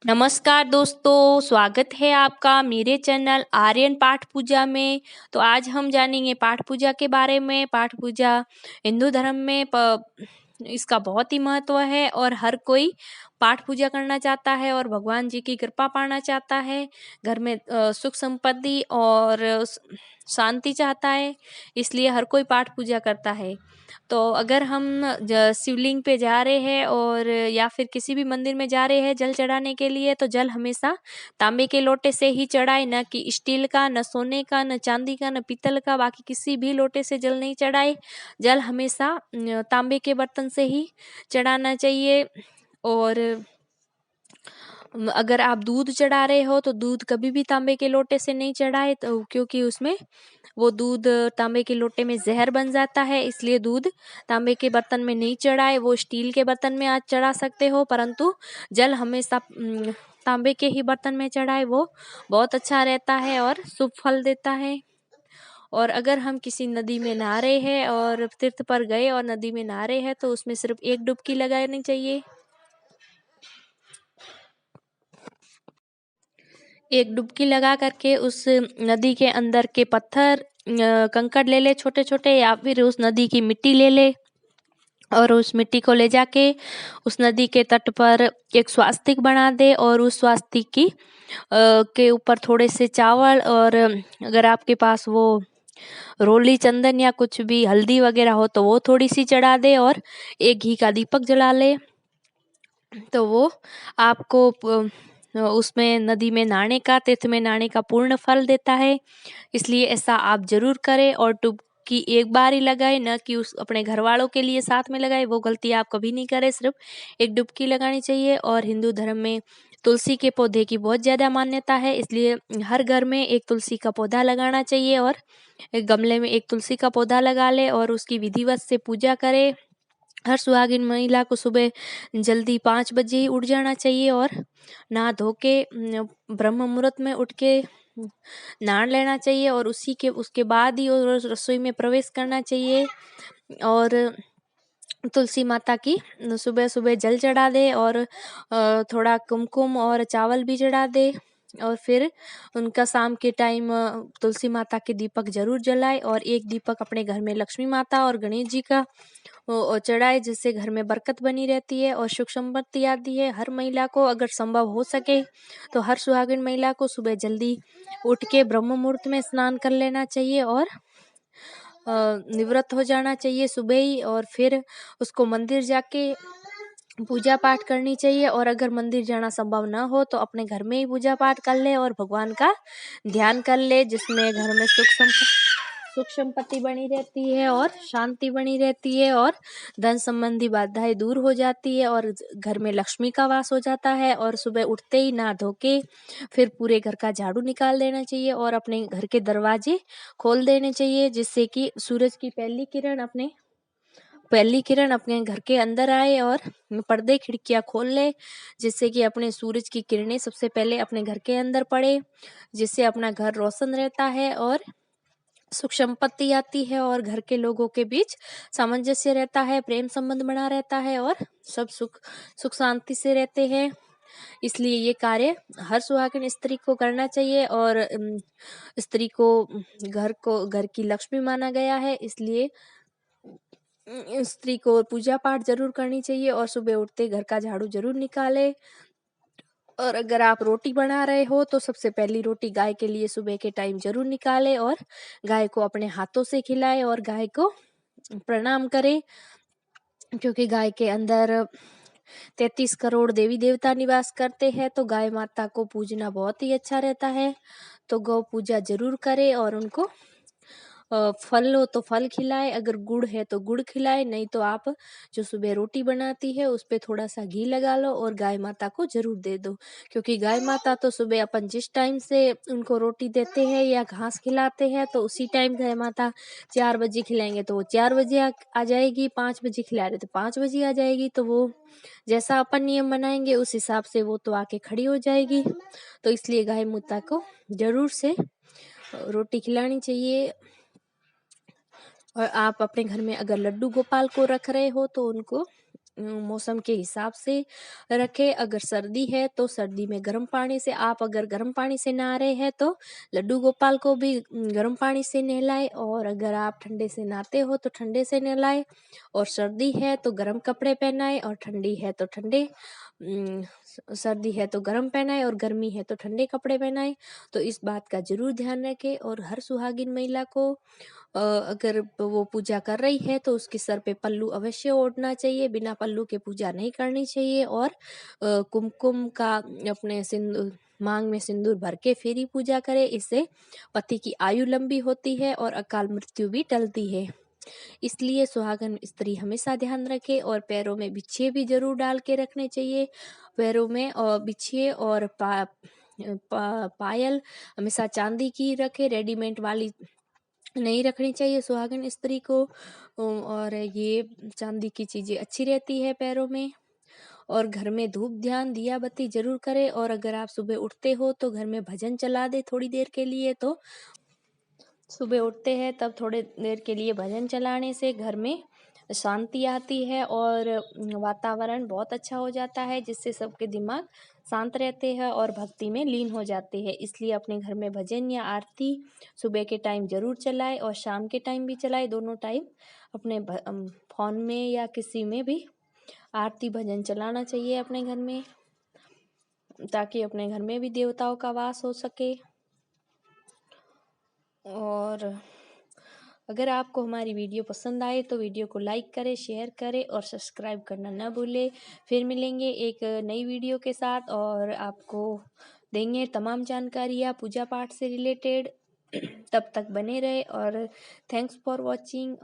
नमस्कार दोस्तों, स्वागत है आपका मेरे चैनल आर्यन पाठ पूजा में। तो आज हम जानेंगे पाठ पूजा के बारे में। पाठ पूजा हिंदू धर्म में इसका बहुत ही महत्व है और हर कोई पाठ पूजा करना चाहता है और भगवान जी की कृपा पाना चाहता है। घर में सुख संपत्ति और शांति चाहता है, इसलिए हर कोई पाठ पूजा करता है। तो अगर हम शिवलिंग पे जा रहे हैं और या फिर किसी भी मंदिर में जा रहे हैं जल चढ़ाने के लिए, तो जल हमेशा तांबे के लोटे से ही चढ़ाए, न कि स्टील का, न सोने का, न चांदी का, न पीतल का। बाकी किसी भी लोटे से जल नहीं चढ़ाए। जल हमेशा तांबे के बर्तन से ही चढ़ाना चाहिए। और अगर आप दूध चढ़ा रहे हो तो दूध कभी भी तांबे के लोटे से नहीं चढ़ाए, तो क्योंकि उसमें वो दूध तांबे के लोटे में जहर बन जाता है, इसलिए दूध तांबे के बर्तन में नहीं चढ़ाए। वो स्टील के बर्तन में आज चढ़ा सकते हो, परंतु जल हमेशा तांबे के ही बर्तन में चढ़ाए, वो बहुत अच्छा रहता है और शुभ फल देता है। और अगर हम किसी नदी में नहा रहे हैं और तीर्थ पर गए और नदी में नहा रहे हैं, तो उसमें सिर्फ एक डुबकी लगानी चाहिए। एक डुबकी लगा करके उस नदी के अंदर के पत्थर कंकड़ ले ले छोटे छोटे, या फिर उस नदी की मिट्टी ले ले और उस मिट्टी को ले जाके उस नदी के तट पर एक स्वास्तिक बना दे। और उस स्वास्तिक की के ऊपर थोड़े से चावल, और अगर आपके पास वो रोली चंदन या कुछ भी हल्दी वगैरह हो तो वो थोड़ी सी चढ़ा दे, और एक घी का दीपक जला ले। तो वो आपको उसमें नदी में नहाने का, तीर्थ में नहाने का पूर्ण फल देता है। इसलिए ऐसा आप जरूर करें और डुबकी एक बार ही लगाए, न कि उस अपने घर वालों के लिए साथ में लगाए। वो गलती आप कभी नहीं करें, सिर्फ एक डुबकी लगानी चाहिए। और हिंदू धर्म में तुलसी के पौधे की बहुत ज्यादा मान्यता है, इसलिए हर घर में एक तुलसी का पौधा लगाना चाहिए। और एक गमले में एक तुलसी का पौधा लगा ले और उसकी विधिवत से पूजा करे। हर सुहागिन महिला को सुबह जल्दी 5 बजे ही उठ जाना चाहिए और नहा धो के ब्रह्म मुहूर्त में उठ के नहा लेना चाहिए, और उसके बाद ही और रसोई में प्रवेश करना चाहिए। और तुलसी माता की सुबह सुबह जल चढ़ा दे और थोड़ा कुमकुम और चावल भी चढ़ा दे। और फिर उनका शाम के टाइम तुलसी माता के दीपक जरूर जलाए, और एक दीपक अपने घर में लक्ष्मी माता और गणेश जी का चढ़ाए, जिससे घर में बरकत बनी रहती है और सुख संपत्ति आती है। हर महिला को अगर संभव हो सके तो हर सुहागिन महिला को सुबह जल्दी उठ के ब्रह्म मुहूर्त में स्नान कर लेना चाहिए और निवृत्त हो जाना चाहिए सुबह ही। और फिर उसको मंदिर जाके पूजा पाठ करनी चाहिए। और अगर मंदिर जाना संभव ना हो तो अपने घर में ही पूजा पाठ कर ले और भगवान का ध्यान कर ले, जिसमें घर में सुख संपत्ति बनी रहती है और शांति बनी रहती है और धन संबंधी बाधाएं दूर हो जाती है और घर में लक्ष्मी का वास हो जाता है। और सुबह उठते ही नहा धो के फिर पूरे घर का झाड़ू निकाल देना चाहिए और अपने घर के दरवाजे खोल देने चाहिए, जिससे कि सूरज की पहली किरण अपने घर के अंदर आए। और पर्दे खिड़कियां खोल ले, जिससे कि अपने सूरज की किरणें सबसे पहले अपने घर के अंदर पड़े, जिससे अपना घर रोशन रहता है और सुख संपत्ति आती है और घर के लोगों के बीच सामंजस्य रहता है, प्रेम संबंध बना रहता है और सब सुख शांति से रहते हैं। इसलिए ये कार्य हर सुहागिन स्त्री को करना चाहिए। और स्त्री को घर की लक्ष्मी माना गया है, इसलिए स्त्री को पूजा पाठ जरूर करनी चाहिए और सुबह उठते घर का झाड़ू जरूर निकाले। और अगर आप रोटी बना रहे हो तो सबसे पहली रोटी गाय के लिए सुबह के टाइम जरूर निकाले और गाय को अपने हाथों से खिलाए और गाय को प्रणाम करें, क्योंकि गाय के अंदर 33 करोड़ देवी देवता निवास करते हैं। तो गाय माता को पूजना बहुत ही अच्छा रहता है। तो गौ पूजा जरूर करें और उनको फल हो तो फल खिलाए, अगर गुड़ है तो गुड़ खिलाए, नहीं तो आप जो सुबह रोटी बनाती है उस पे थोड़ा सा घी लगा लो और गाय माता को जरूर दे दो। क्योंकि गाय माता तो सुबह अपन जिस टाइम से उनको रोटी देते हैं या घास खिलाते हैं तो उसी टाइम गाय माता 4 बजे खिलाएंगे तो वो 4 बजे आ जाएगी, 5 बजे खिला रहे तो 5 बजे आ जाएगी। तो वो जैसा अपन नियम बनाएंगे उस हिसाब से वो तो आके खड़ी हो जाएगी। तो इसलिए गाय माता को जरूर से रोटी खिलानी चाहिए। और आप अपने घर में अगर लड्डू गोपाल को रख रहे हो तो उनको मौसम के हिसाब से रखें। अगर सर्दी है तो सर्दी में गर्म पानी से, आप अगर गर्म पानी से नहा रहे हैं तो लड्डू गोपाल को भी गर्म पानी से नहलाएं, और अगर आप ठंडे से नहाते हो तो ठंडे से नहलाएं। और सर्दी है तो गर्म कपड़े पहनाएं, और ठंडी है तो सर्दी है तो गर्म पहनाएं, और गर्मी है तो ठंडे कपड़े पहनाएं। तो इस बात का जरूर ध्यान रखें। और हर सुहागिन महिला को अगर वो पूजा कर रही है तो उसके सर पे पल्लू अवश्य ओढ़ना चाहिए, बिना पल्लू के पूजा नहीं करनी चाहिए। और कुमकुम का अपने सिंदूर मांग में सिंदूर भर के फिर ही पूजा करे, इससे पति की आयु लंबी होती है और अकाल मृत्यु भी टलती है। इसलिए सुहागन स्त्री हमेशा ध्यान रखे। और पैरों में बिछिए भी जरूर डाल के रखने चाहिए। पैरों में और बिछिए और पायल हमेशा चांदी की रखे, रेडीमेड वाली नहीं रखनी चाहिए सुहागन स्त्री को। और ये चांदी की चीजें अच्छी रहती है पैरों में। और घर में धूप ध्यान दिया बत्ती जरूर करें। और अगर आप सुबह उठते हो तो घर में भजन चला दे थोड़ी देर के लिए। तो सुबह उठते हैं तब थोड़ी देर के लिए भजन चलाने से घर में शांति आती है और वातावरण बहुत अच्छा हो जाता है, जिससे सबके दिमाग शांत रहते हैं और भक्ति में लीन हो जाते हैं। इसलिए अपने घर में भजन या आरती सुबह के टाइम जरूर चलाए और शाम के टाइम भी चलाए। दोनों टाइम अपने फोन में या किसी में भी आरती भजन चलाना चाहिए अपने घर में, ताकि अपने घर में भी देवताओं का वास हो सके। और अगर आपको हमारी वीडियो पसंद आए तो वीडियो को लाइक करें, शेयर करें और सब्सक्राइब करना न भूलें। फिर मिलेंगे एक नई वीडियो के साथ और आपको देंगे तमाम जानकारियाँ पूजा पाठ से रिलेटेड। तब तक बने रहे और थैंक्स फॉर वॉचिंग।